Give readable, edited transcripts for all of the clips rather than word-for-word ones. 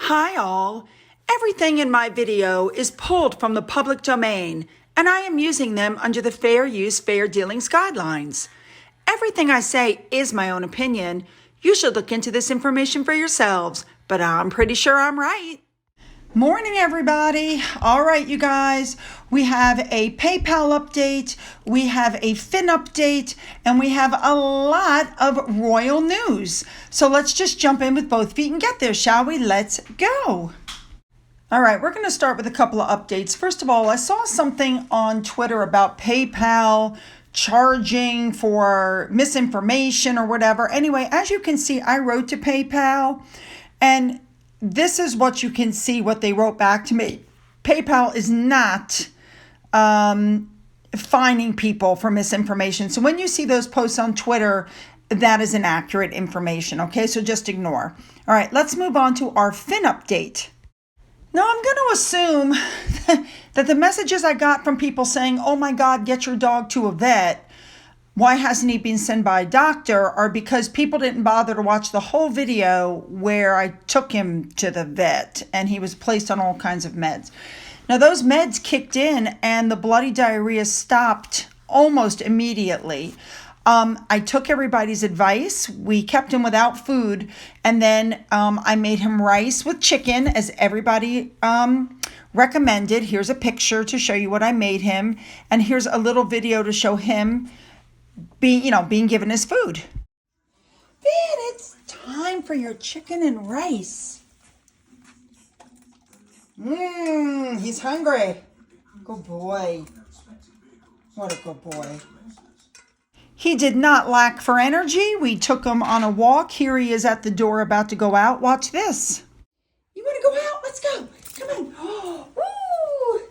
Hi all! Everything in my video is pulled from the public domain, and I am using them under the Fair Use, Fair Dealings guidelines. Everything I say is my own opinion. You should look into this information for yourselves, but I'm pretty sure I'm right. Morning, everybody. All right, you guys, we have a PayPal update, we have a Fin update, and we have a lot of royal news. So let's just jump in with both feet and get there, shall we? Let's go. All right, we're going to start with a couple of updates. First of all, I saw something on Twitter about PayPal charging for misinformation or whatever. Anyway, as you can see, I wrote to PayPal, and this is what you can see, what they wrote back to me. PayPal is not fining people for misinformation. So when you see those posts on Twitter, that is inaccurate information, okay? So just ignore. All right, let's move on to our Fin update. Now, I'm going to assume that the messages I got from people saying, oh my God, get your dog to a vet, why hasn't he been sent by a doctor, are because people didn't bother to watch the whole video where I took him to the vet and he was placed on all kinds of meds. Now, those meds kicked in and the bloody diarrhea stopped almost immediately. I took everybody's advice. We kept him without food, and then I made him rice with chicken, as everybody recommended. Here's a picture to show you what I made him, and here's a little video to show him being given his food. Finn, it's time for your chicken and rice. He's hungry. Good boy. What a good boy. He did not lack for energy. We took him on a walk. Here he is at the door about to go out. Watch this. You want to go out? Let's go. Come on. Woo!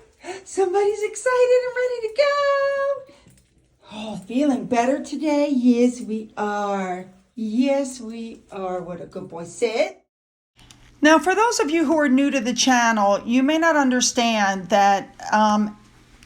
Somebody's excited and ready to go. Oh, feeling better today? Yes, we are. Yes, we are. What a good boy. Sit. Now, for those of you who are new to the channel, you may not understand that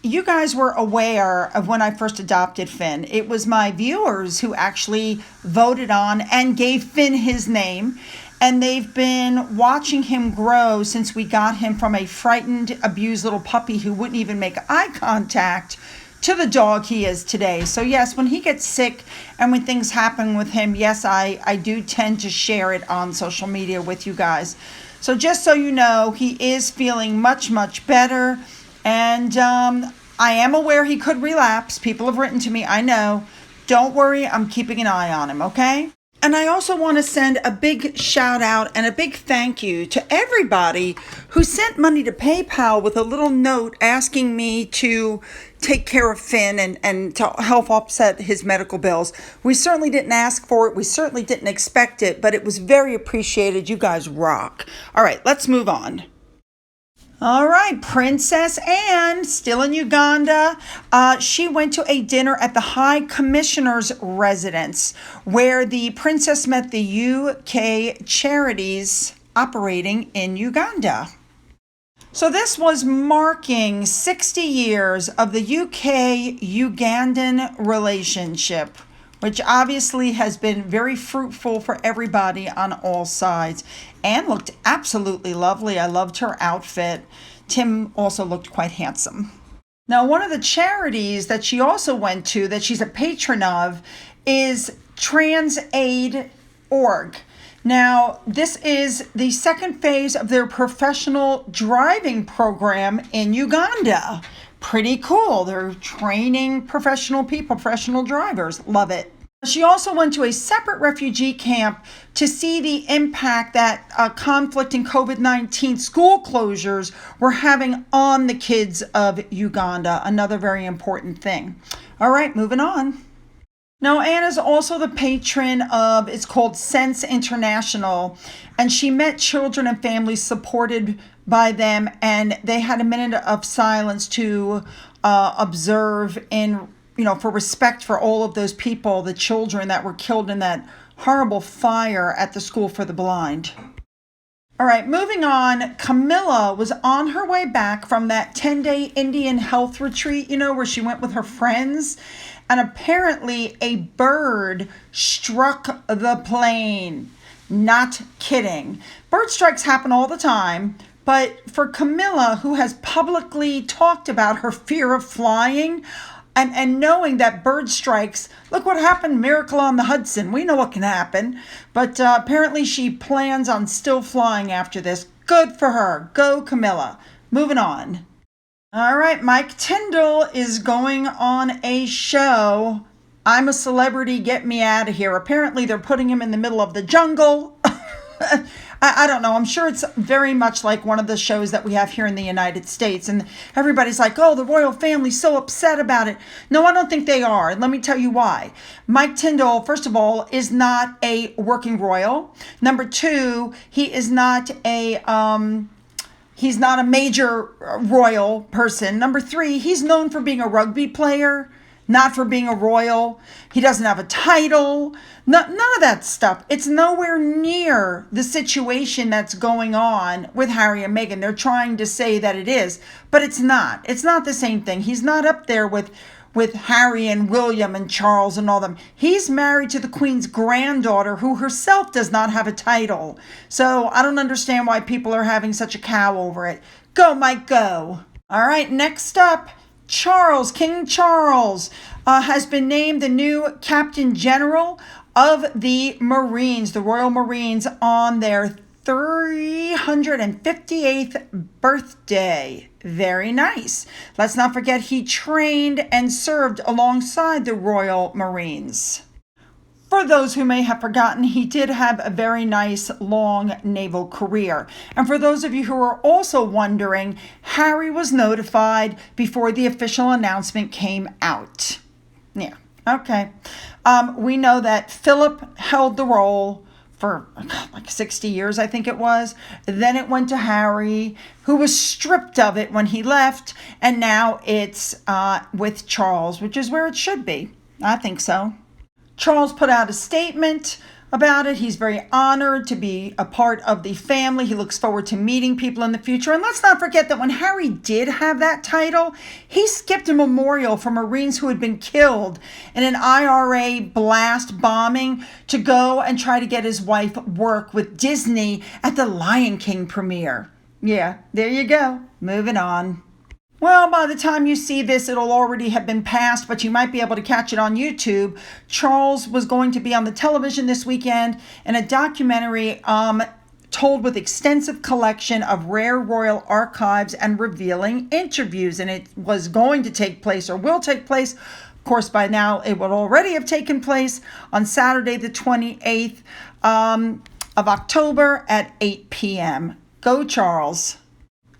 you guys were aware of when I first adopted Finn. It was my viewers who actually voted on and gave Finn his name. And they've been watching him grow since we got him from a frightened, abused little puppy who wouldn't even make eye contact to the dog he is today. So yes, when he gets sick and when things happen with him, yes, I do tend to share it on social media with you guys. So just so you know, he is feeling much, much better. And I am aware he could relapse. People have written to me, I know. Don't worry, I'm keeping an eye on him, okay? And I also want to send a big shout out and a big thank you to everybody who sent money to PayPal with a little note asking me to take care of Finn and to help offset his medical bills. We certainly didn't ask for it. We certainly didn't expect it, but it was very appreciated. You guys rock. All right, let's move on. All right, Princess Anne, still in Uganda. She went to a dinner at the High Commissioner's residence where the princess met the UK charities operating in Uganda. So this was marking 60 years of the UK-Ugandan relationship, which obviously has been very fruitful for everybody on all sides. Anne looked absolutely lovely. I loved her outfit. Tim also looked quite handsome. Now, one of the charities that she also went to, that she's a patron of, is TransAid.org. Now, this is the second phase of their professional driving program in Uganda. Pretty cool. They're training professional people, professional drivers. Love it. She also went to a separate refugee camp to see the impact that conflict and COVID-19 school closures were having on the kids of Uganda. Another very important thing. All right, moving on. Now, Anne is also the patron of, it's called Sense International, and she met children and families supported by them, and they had a minute of silence to observe for respect for all of those people, the children that were killed in that horrible fire at the school for the blind. All right, moving on. Camilla was on her way back from that 10-day Indian health retreat, where she went with her friends. And apparently a bird struck the plane. Not kidding. Bird strikes happen all the time, but for Camilla, who has publicly talked about her fear of flying, and knowing that bird strikes, look what happened, Miracle on the Hudson. We know what can happen. But apparently she plans on still flying after this. Good for her. Go, Camilla. Moving on. All right, Mike Tindall is going on a show. I'm a Celebrity, Get Me Out of Here. Apparently they're putting him in the middle of the jungle. I don't know. I'm sure it's very much like one of the shows that we have here in the United States. And everybody's like, oh, the royal family's so upset about it. No, I don't think they are. And let me tell you why. Mike Tindall, first of all, is not a working royal. Number two, he is not a... He's not a major royal person. Number three, he's known for being a rugby player, not for being a royal. He doesn't have a title. None of that stuff. It's nowhere near the situation that's going on with Harry and Meghan. They're trying to say that it is, but it's not. It's not the same thing. He's not up there with Harry and William and Charles and all them. He's married to the Queen's granddaughter, who herself does not have a title. So I don't understand why people are having such a cow over it. Go, Mike, go. All right, next up, Charles, King Charles, has been named the new Captain General of the Marines, the Royal Marines, on their 358th birthday. Very nice. Let's not forget he trained and served alongside the Royal Marines. For those who may have forgotten, he did have a very nice long naval career. And for those of you who are also wondering, Harry was notified before the official announcement came out. Yeah, okay. We know that Philip held the role for like 60 years, I think it was. Then it went to Harry, who was stripped of it when he left. And now it's with Charles, which is where it should be. I think so. Charles put out a statement about it. He's very honored to be a part of the family. He looks forward to meeting people in the future. And let's not forget that when Harry did have that title, he skipped a memorial for Marines who had been killed in an IRA blast bombing to go and try to get his wife work with Disney at the Lion King premiere. Yeah, there you go. Moving on. Well, by the time you see this, it'll already have been passed, but you might be able to catch it on YouTube. Charles was going to be on the television this weekend in a documentary told with extensive collection of rare royal archives and revealing interviews. And it was going to take place, or will take place, of course, by now it would already have taken place, on Saturday the 28th of October at 8 p.m. Go, Charles.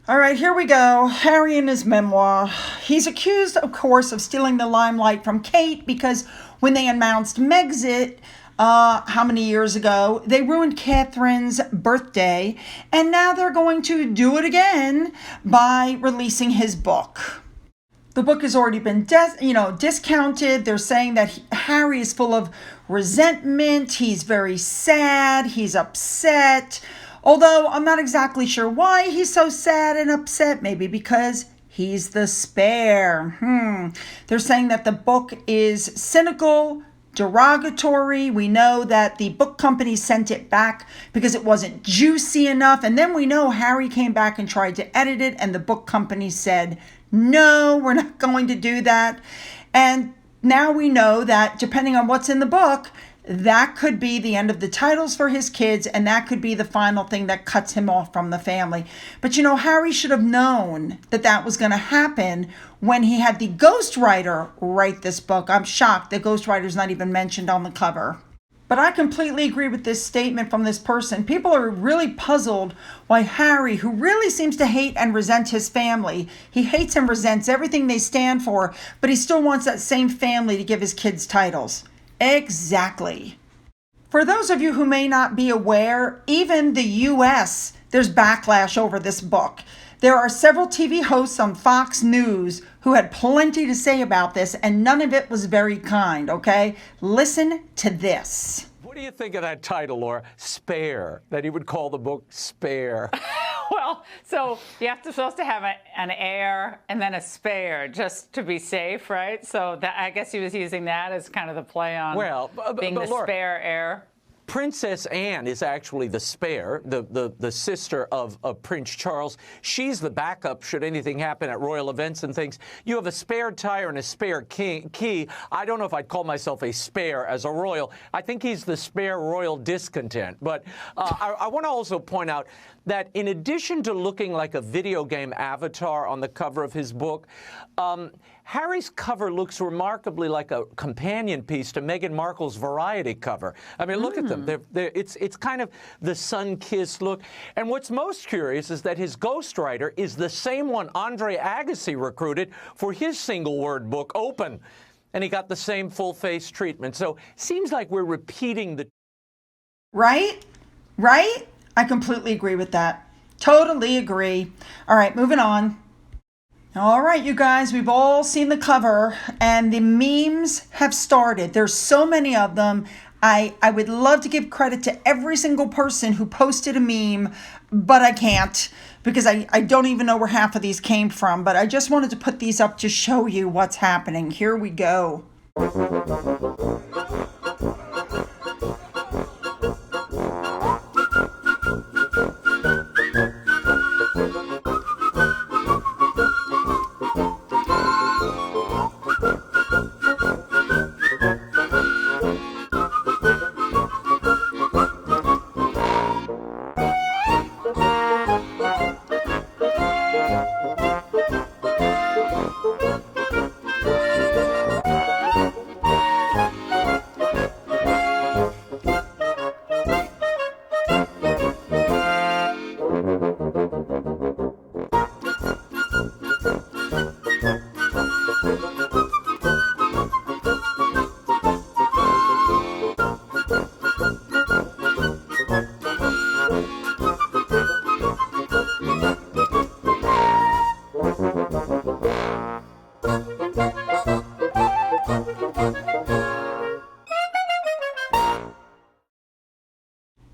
All right, here we go. Harry and his memoir. He's accused, of course, of stealing the limelight from Kate because when they announced Megxit, how many years ago, they ruined Catherine's birthday, and now they're going to do it again by releasing his book. The book has already been discounted. They're saying that Harry is full of resentment. He's very sad. He's upset. Although I'm not exactly sure why he's so sad and upset. Maybe because he's the spare. They're saying that the book is cynical, derogatory. We know that the book company sent it back because it wasn't juicy enough. And then we know Harry came back and tried to edit it, and the book company said, no, we're not going to do that. And now we know that depending on what's in the book, that could be the end of the titles for his kids, and that could be the final thing that cuts him off from the family. But Harry should have known that that was going to happen when he had the ghostwriter write this book. I'm shocked the ghostwriter's not even mentioned on the cover. But I completely agree with this statement from this person. People are really puzzled why Harry, who really seems to hate and resent his family, he hates and resents everything they stand for, but he still wants that same family to give his kids titles. Exactly. For those of you who may not be aware, even the U.S., there's backlash over this book. There are several TV hosts on Fox News who had plenty to say about this, and none of it was very kind, okay? Listen to this. What do you think of that title, Laura? Spare, that he would call the book Spare. Well, so you're supposed to have an heir and then a spare just to be safe, right? So I guess he was using that as kind of the play on being the Laura, spare heir. Princess Anne is actually the spare, the sister of Prince Charles. She's the backup should anything happen at royal events and things. You have a spare tire and a spare key. I don't know if I'd call myself a spare as a royal. I think he's the spare royal discontent. But I want to also point out that in addition to looking like a video game avatar on the cover of his book, Harry's cover looks remarkably like a companion piece to Meghan Markle's Variety cover. I mean, look at them. It's kind of the sun-kissed look. And what's most curious is that his ghostwriter is the same one Andre Agassi recruited for his single-word book, Open. And he got the same full-face treatment. So seems like we're repeating the... Right? Right? I completely agree with that. Totally agree. All right, moving on. All right, you guys, we've all seen the cover and the memes have started. There's so many of them. I would love to give credit to every single person who posted a meme, but I can't because I don't even know where half of these came from. But I just wanted to put these up to show you what's happening. Here we go.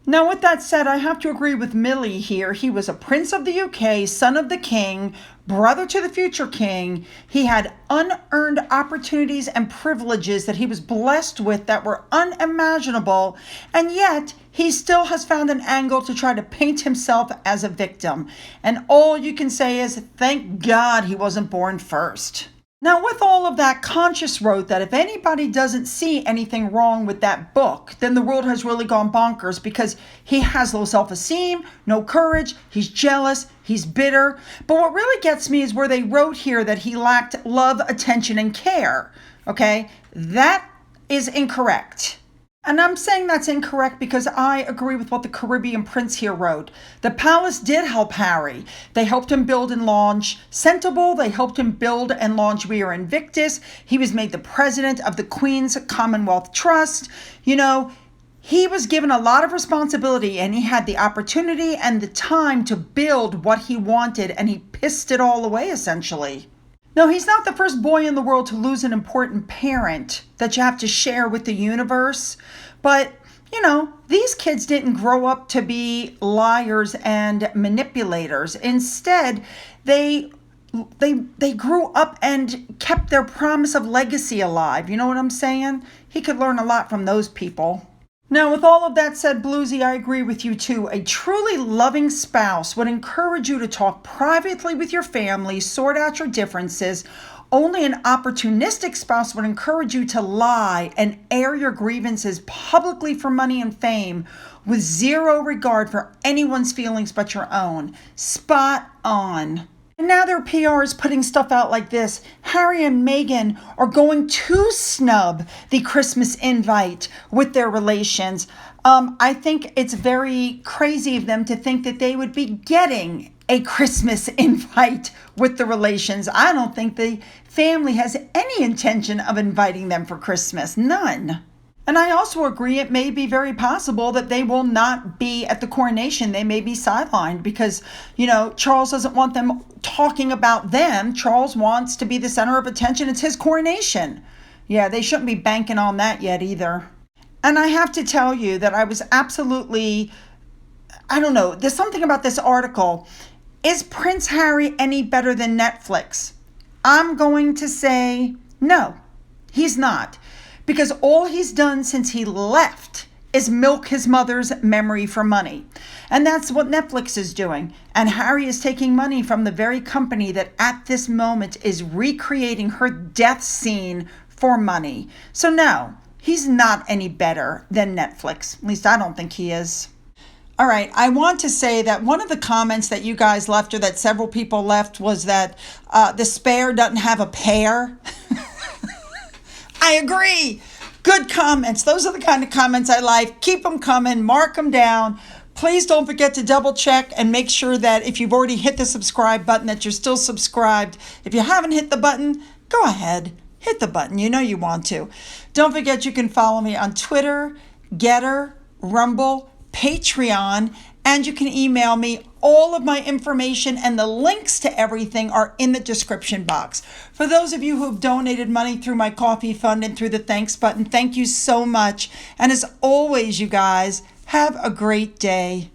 Now, with that said, I have to agree with Millie here. He was a prince of the UK, son of the king, brother to the future king. He had unearned opportunities and privileges that he was blessed with that were unimaginable, and yet he still has found an angle to try to paint himself as a victim. And all you can say is, thank God he wasn't born first. Now, with all of that, Conscious wrote that if anybody doesn't see anything wrong with that book, then the world has really gone bonkers because he has low self-esteem, no courage, he's jealous, he's bitter. But what really gets me is where they wrote here that he lacked love, attention, and care. Okay, that is incorrect. And I'm saying that's incorrect because I agree with what the Caribbean prince here wrote. The palace did help Harry. They helped him build and launch Tindall. They helped him build and launch We Are Invictus. He was made the president of the Queen's Commonwealth Trust. You know, he was given a lot of responsibility and he had the opportunity and the time to build what he wanted, and he pissed it all away, essentially. No, he's not the first boy in the world to lose an important parent that you have to share with the universe. But, you know, these kids didn't grow up to be liars and manipulators. Instead, they grew up and kept their promise of legacy alive. You know what I'm saying? He could learn a lot from those people. Now, with all of that said, Bluesy, I agree with you too. A truly loving spouse would encourage you to talk privately with your family, sort out your differences. Only an opportunistic spouse would encourage you to lie and air your grievances publicly for money and fame with zero regard for anyone's feelings but your own. Spot on. And now their PR is putting stuff out like this. Harry and Meghan are going to snub the Christmas invite with their relations. I think it's very crazy of them to think that they would be getting a Christmas invite with the relations. I don't think the family has any intention of inviting them for Christmas. None. And I also agree it may be very possible that they will not be at the coronation. They may be sidelined because, you know, Charles doesn't want them talking about them. Charles wants to be the center of attention. It's his coronation. Yeah, they shouldn't be banking on that yet either. And I have to tell you that I was absolutely, I don't know, there's something about this article. Is Prince Harry any better than Netflix? I'm going to say no, he's not. Because all he's done since he left is milk his mother's memory for money. And that's what Netflix is doing. And Harry is taking money from the very company that at this moment is recreating her death scene for money. So no, he's not any better than Netflix. At least I don't think he is. All right, I want to say that one of the comments that you guys left, or that several people left, was that the spare doesn't have a pair. I agree. Good comments. Those are the kind of comments I like. Keep them coming. Mark them down. Please don't forget to double check and make sure that if you've already hit the subscribe button, that you're still subscribed. If you haven't hit the button, go ahead. Hit the button. You know you want to. Don't forget you can follow me on Twitter, Getter, Rumble, Patreon, and you can email me. All of my information and the links to everything are in the description box. For those of you who have donated money through my coffee fund and through the thanks button, thank you so much. And as always, you guys, have a great day.